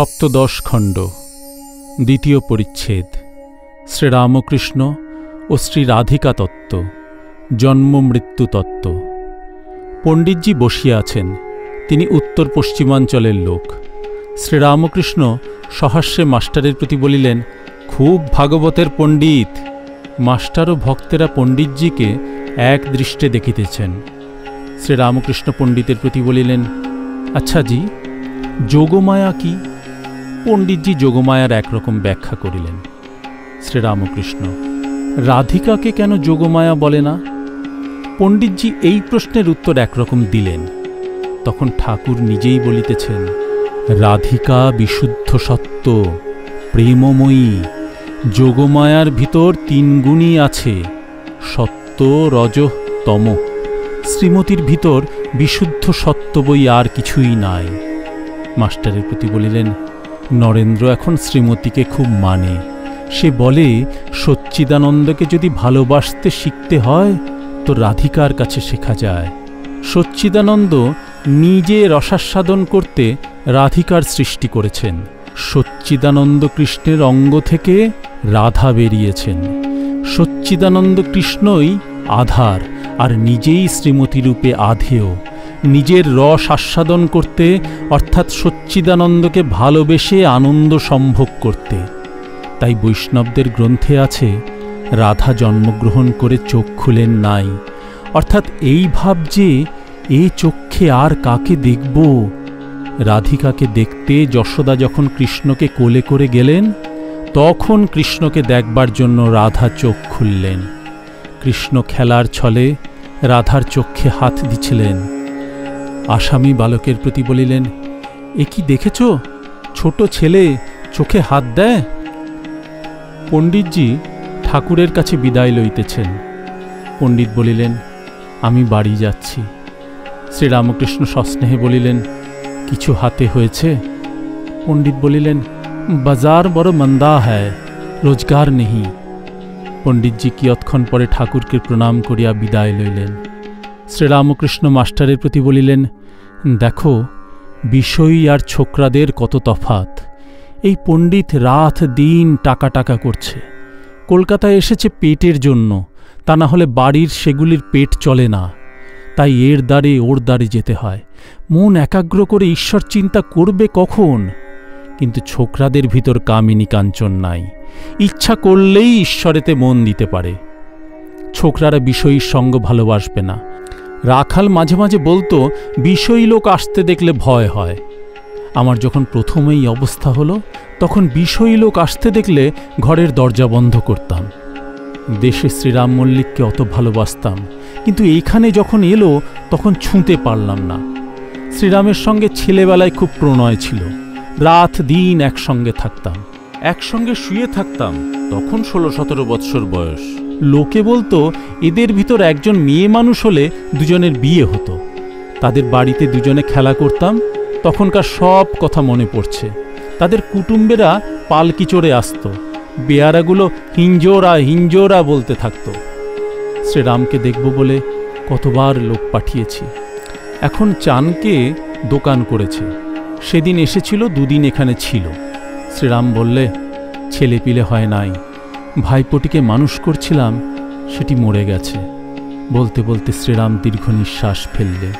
সপ্তদশ খণ্ড দ্বিতীয় পরিচ্ছেদ শ্রীরামকৃষ্ণ ও শ্রী রাধিকা তত্ত্ব জন্ম মৃত্যু তত্ত্ব। পণ্ডিতজি বসিয়া আছেন। তিনি উত্তর পশ্চিমাঞ্চলের লোক। শ্রীরামকৃষ্ণ সহাস্যে মাস্টারের প্রতি বলিলেন, খুব ভাগবতের পণ্ডিত। মাস্টার ও ভক্তেরা পণ্ডিতজিকে এক দৃষ্টে দেখিতেছেন। শ্রীরামকৃষ্ণ পণ্ডিতের প্রতি বলিলেন, আচ্ছা জি, যোগমায়া কি? পণ্ডিতজি যোগমায়ার একরকম ব্যাখ্যা করিলেন। শ্রীরামকৃষ্ণ, রাধিকাকে কেন যোগমায়া বলে না? পণ্ডিতজি এই প্রশ্নের উত্তর একরকম দিলেন। তখন ঠাকুর নিজেই বলিতেছেন, রাধিকা বিশুদ্ধ সত্য, প্রেমময়ী। যোগমায়ার ভিতর তিন গুণই আছে, সত্য, রজ, তম। শ্রীমতীর ভিতর বিশুদ্ধ সত্য বই আর কিছুই নাই। মাস্টারের প্রতি বলিলেন, নরেন্দ্র এখন শ্রীমতীকে খুব মানে। সে বলে, সচ্চিদানন্দকে যদি ভালোবাসতে শিখতে হয় তো রাধিকার কাছে শেখা যায়। সচ্চিদানন্দ নিজে রসাস্বাদন করতে রাধিকার সৃষ্টি করেছেন। সচ্চিদানন্দ কৃষ্ণের অঙ্গ থেকে রাধা বেরিয়েছেন। সচ্চিদানন্দ কৃষ্ণই আধার আর নিজেই শ্রীমতী রূপে আধেয়। নিজের রস আস্বাদন করতে, অর্থাৎ সচ্চিদানন্দকে ভালোবেসে আনন্দ সম্ভোগ করতে। তাই বৈষ্ণবদের গ্রন্থে আছে, রাধা জন্মগ্রহণ করে চোখ খুলেন নাই, অর্থাৎ এই ভাব যে এ চক্ষে আর কাকে দেখব। রাধিকাকে দেখতে যশোদা যখন কৃষ্ণকে কোলে করে গেলেন, তখন কৃষ্ণকে দেখবার জন্য রাধা চোখ খুললেন। কৃষ্ণ খেলার ছলে রাধার চক্ষে হাত দিছিলেন। আসামি বালকের প্রতি বলিলেন, এ কি দেখেছ? ছোট ছেলে চোখে হাত দেয়। পণ্ডিতজি ঠাকুরের কাছে বিদায় লইতেছেন। পণ্ডিত বলিলেন, আমি বাড়ি যাচ্ছি। শ্রীরামকৃষ্ণ সস্নেহে বলিলেন, কিছু হাতে হয়েছে? পণ্ডিত বলিলেন, বাজার বড় মন্দা হ্যায়, রোজগার নেহি। পণ্ডিতজি কিয়ৎক্ষণ পরে ঠাকুরকে প্রণাম করিয়া বিদায় লইলেন। শ্রীরামকৃষ্ণ মাস্টারের প্রতি বলিলেন, দেখো, বিষয়ী আর ছোকরাদের কত তফাত। এই পণ্ডিত রাত দিন টাকা টাকা করছে। কলকাতায় এসেছে পেটের জন্য, তা না হলে বাড়ির সেগুলির পেট চলে না। তাই এর দ্বারে ওর দ্বারে যেতে হয়। মন একাগ্র করে ঈশ্বর চিন্তা করবে কখন? কিন্তু ছোকরাদের ভিতর কামিনী কাঞ্চন নাই। ইচ্ছা করলেই ঈশ্বরেতে মন দিতে পারে। ছোকরারা বিষয়ীর সঙ্গ ভালোবাসবে না। রাখাল মাঝে মাঝে বলতো, বিষয়ী লোক আসতে দেখলে ভয় হয়। আমার যখন প্রথম এই অবস্থা হলো, তখন বিষয়ী লোক আসতে দেখলে ঘরের দরজা বন্ধ করতাম। দেশে শ্রীরাম মল্লিককে অত ভালোবাসতাম, কিন্তু এইখানে যখন এলো তখন ছুঁতে পারলাম না। শ্রীরামের সঙ্গে ছেলেবেলায় খুব প্রণয় ছিল। রাত দিন একসঙ্গে থাকতাম, একসঙ্গে শুয়ে থাকতাম। তখন 16-17 বৎসর বয়স। লোকে বলতো, এদের ভিতর একজন মেয়ে মানুষ হলে দুজনের বিয়ে হতো। তাদের বাড়িতে দুজনে খেলা করতাম। তখনকার সব কথা মনে পড়ছে। তাদের কুটুম্বেরা পালকি চড়ে আসত। বেয়ারাগুলো হিঞ্জোরা হিঞ্জোরা বলতে থাকত। শ্রীরামকে দেখব বলে কতবার লোক পাঠিয়েছি। এখন চানকে দোকান করেছে। সেদিন এসেছিল, দুদিন এখানে ছিল। শ্রীরাম বললে, ছেলেপিলে হয় নাই। ভাইপোটিকে মানুষ করছিলাম, সেটি মরে গেছে। বলতে বলতে শ্রীরাম দীর্ঘ নিঃশ্বাস ফেললে।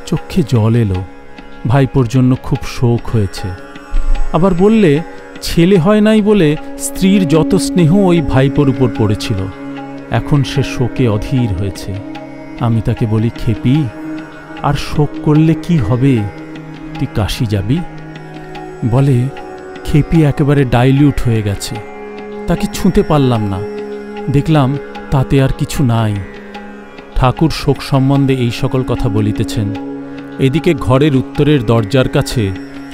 চোখে জল এলো। ভাইপোর জন্য খুব শোক হয়েছে। আবার বললে, ছেলে হয় নাই বলে স্ত্রীর যত স্নেহ ওই ভাইপোর উপর পড়েছিল। এখন সে শোকে অধীর হয়েছে। আমি তাকে বলি, খেপি, আর শোক করলে কি হবে? তুই কাশি যাবি? বলে, খেপি একেবারে ডাইলিউট হয়ে গেছে। তাকে ছুঁতে পারলাম না। দেখলাম তাতে আর কিছু নাই। ঠাকুর শোক সম্বন্ধে এই সকল কথা বলিতেছেন। এদিকে ঘরের উত্তরের দরজার কাছে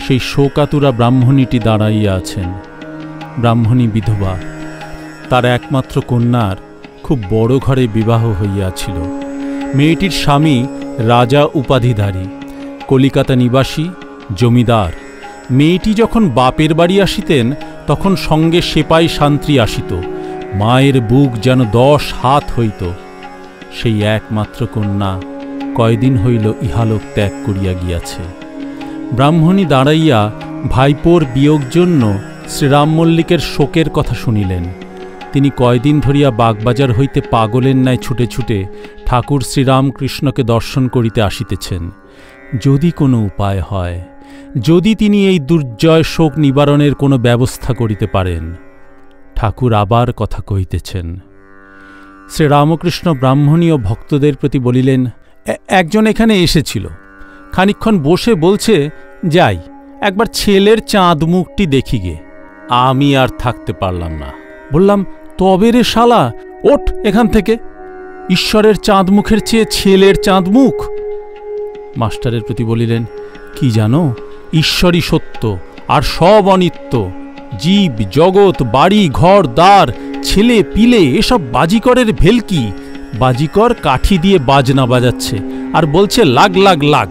সেই শোকাতুরা ব্রাহ্মণীটি দাঁড়াইয়া আছেন। ব্রাহ্মণী বিধবা। তার একমাত্র কন্যার খুব বড় ঘরে বিবাহ হইয়াছিল। মেয়েটির স্বামী রাজা উপাধিধারী, কলিকাতা নিবাসী, জমিদার। মেয়েটি যখন বাপের বাড়ি আসিতেন, তখন সঙ্গে সেপাই শান্ত্রী আসিত। মায়ের বুক যেন 10 হাত হইত। সেই একমাত্র কন্যা কয়দিন হইল ইহালোক ত্যাগ করিয়া গিয়াছে। ব্রাহ্মণী দাঁড়াইয়া ভাইপোর বিয়োগ জন্য শ্রীরাম মল্লিকের শোকের কথা শুনিলেন। তিনি কয়দিন ধরিয়া বাগবাজার হইতে পাগলের ন্যায় ছুটে ছুটে ঠাকুর শ্রীরামকৃষ্ণকে দর্শন করিতে আসিতেছেন। যদি কোনো উপায় হয়, যদি তিনি এই দুর্জয় শোক নিবারণের কোনো ব্যবস্থা করিতে পারেন। ঠাকুর আবার কথা কহিতেছেন। শ্রীরামকৃষ্ণ ব্রাহ্মণীয় ভক্তদের প্রতি বলিলেন, একজন এখানে এসেছিল, খানিকক্ষণ বসে বলছে, যাই একবার ছেলের চাঁদ মুখটি দেখি গে। আমি আর থাকতে পারলাম না, বললাম, তবে রে শালা, ওঠ এখান থেকে। ঈশ্বরের চাঁদ মুখের চেয়ে ছেলের চাঁদ মুখ। মাস্টারের প্রতি বলিলেন, কি জানো, ঈশ্বরই সত্য, আর সব অনিত্য। জীব জগৎ, বাড়ি ঘর দ্বার, ছেলে পিলে এসব বাজিকরের ভেলকি। বাজিকর কাঠি দিয়ে বাজনা বাজাচ্ছে আর বলছে লাগ লাগ লাগ।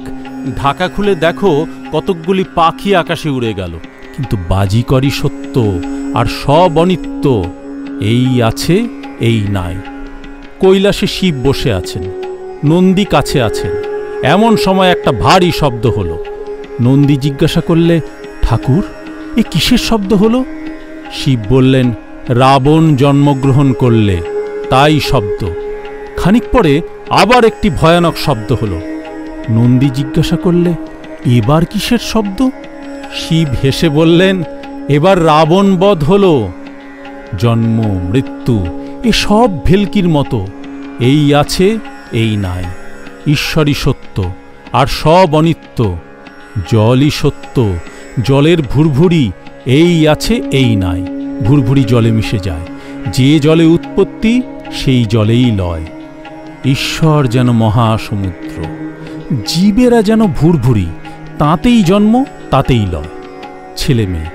ঢাকা খুলে দেখো কতকগুলি পাখি আকাশে উড়ে গেল। কিন্তু বাজিকরই সত্য, আর সব অনিত্য। এই আছে, এই নাই। কৈলাসে শিব বসে আছেন, নন্দী কাছে আছেন। এমন সময় একটা ভারী শব্দ হলো। নন্দী জিজ্ঞাসা করলে, ঠাকুর, এ কিসের শব্দ হলো? শিব বললেন, রাবণ জন্মগ্রহণ করলে, তাই শব্দ। খানিক পরে আবার একটি ভয়ানক শব্দ হলো। নন্দী জিজ্ঞাসা করলে, এবার কিসের শব্দ? শিব হেসে বললেন, এবার রাবণ বধ হলো। জন্ম মৃত্যু এ সব ভেলকির মতো। এই আছে, এই নাই। ঈশ্বরই সত্য, আর সব অনিত্য। জলই সত্য, জলের ভুরভুরি। এই আছে, এই নাই। ভুরভুরি জলে মিশে যায়। যে জলে উৎপত্তি, সেই জলেই লয়। ঈশ্বর যেন মহাসমুদ্র, জীবেরা যেন ভুরভুরি, তাতেই জন্ম, তাতেই লয়। ছেলে মেয়ে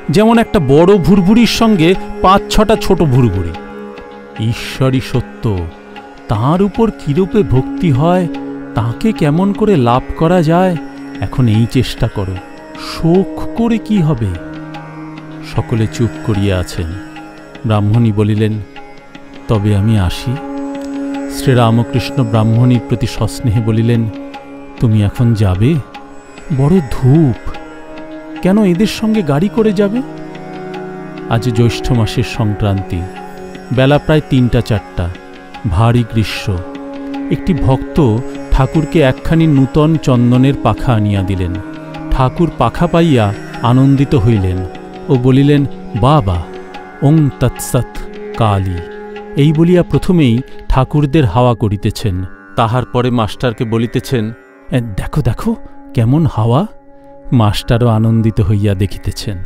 যেমন একটা বড় ভুরভুরির সঙ্গে ৫-৬টা ছোট ভুরভুরি। ঈশ্বরই সত্য, তাঁর উপর কিরূপে ভক্তি হয়, তাকে কেমন করে লাভ করা যায়, এখন এই চেষ্টা করো। শোক করে কি হবে? সকলে চুপ করিয়া আছেন। ব্রাহ্মণী বলিলেন, তবে আমি আসি। শ্রীরামকৃষ্ণ ব্রাহ্মণীর প্রতি সস্নেহে বলিলেন, তুমি এখন যাবে? বড় ধূপ, কেন এদের সঙ্গে গাড়ি করে যাবে? আজ জ্যৈষ্ঠ মাসের সংক্রান্তি, বেলা প্রায় ৩টা-৪টা, ভারী গ্রীষ্ম। একটি ভক্ত ঠাকুরকে একখানি নূতন চন্দনের পাখা আনিয়া দিলেন। ঠাকুর পাখা পাইয়া আনন্দিত হইলেন ও বলিলেন, বাবা, ওং তৎসৎ কালী। এই বলিয়া প্রথমেই ঠাকুরদের হাওয়া করিতেছেন। তাহার পরে মাস্টারকে বলিতেছেন, দেখো দেখো কেমন হাওয়া। মাস্টারও আনন্দিত হইয়া দেখিতেছেন।